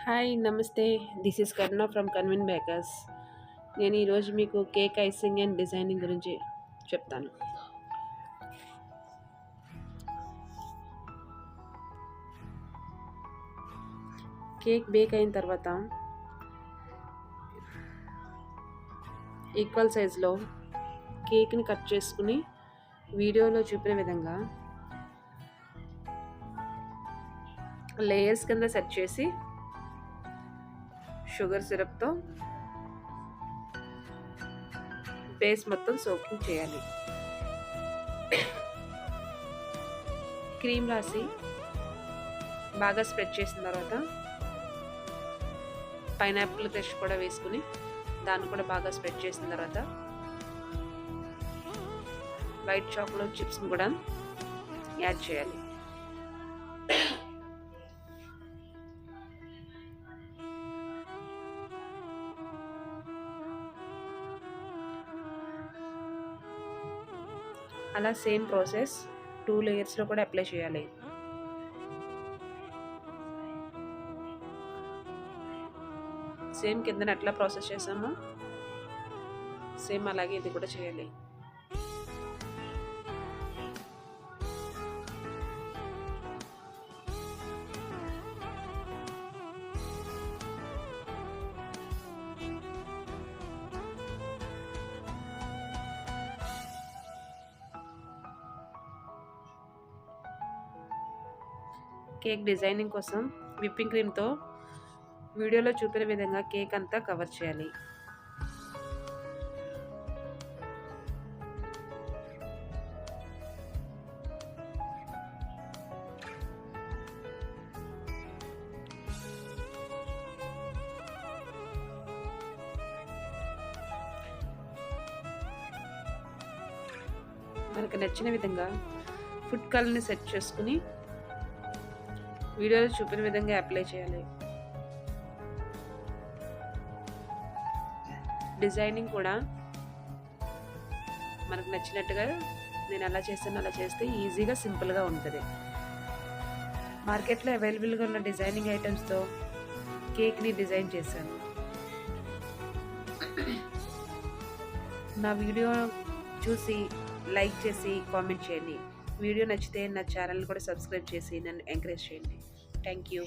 Hi నమస్తే. This is Karuna from కన్విన్ bakers. నేను ఈరోజు మీకు కేక్ ఐసింగ్ అండ్ డిజైనింగ్ గురించి చెప్తాను. కేక్ బేక్ అయిన తర్వాత ఈక్వల్ సైజులో కేక్ని కట్ చేసుకుని వీడియోలో చూపిన విధంగా లేయర్స్ కింద సెట్ చేసి షుగర్ సిరప్తో బేస్ మొత్తం సోకింగ్ చేయాలి. క్రీమ్ రాసి బాగా స్ప్రెడ్ చేసిన తర్వాత పైనాపిల్ క్రష్ కూడా వేసుకుని దాన్ని కూడా బాగా స్ప్రెడ్ చేసిన తర్వాత వైట్ చాక్లెట్ చిప్స్ని కూడా యాడ్ చేయాలి. అలా సేమ్ ప్రాసెస్ 2 లేయర్స్లో కూడా అప్లై చేయాలి. సేమ్ కిందన ఎట్లా ప్రాసెస్ చేసామో సేమ్ అలాగే ఇది కూడా చేయాలి. కేక్ డిజైనింగ్ కోసం విప్పింగ్ క్రీమ్తో వీడియోలో చూపిన విధంగా కేక్ అంతా కవర్ చేయాలి. మనకు నచ్చిన విధంగా ఫుడ్ కలర్ని సెట్ చేసుకుని వీడియోలో చూపిన విధంగా అప్లై చేయాలి. డిజైనింగ్ కూడా మనకు నచ్చినట్టుగా నేను అలా చేస్తాను, అలా చేస్తే ఈజీగా సింపుల్గా ఉంటుంది. మార్కెట్లో అవైలబుల్గా ఉన్న డిజైనింగ్ ఐటమ్స్తో కేక్ని డిజైన్ చేశాను. నా వీడియో చూసి లైక్ చేసి కామెంట్ చేయండి. వీడియో నచ్చితే నా ఛానల్ కూడా సబ్స్క్రైబ్ చేసి నన్ను ఎంకరేజ్ చేయండి. Thank you.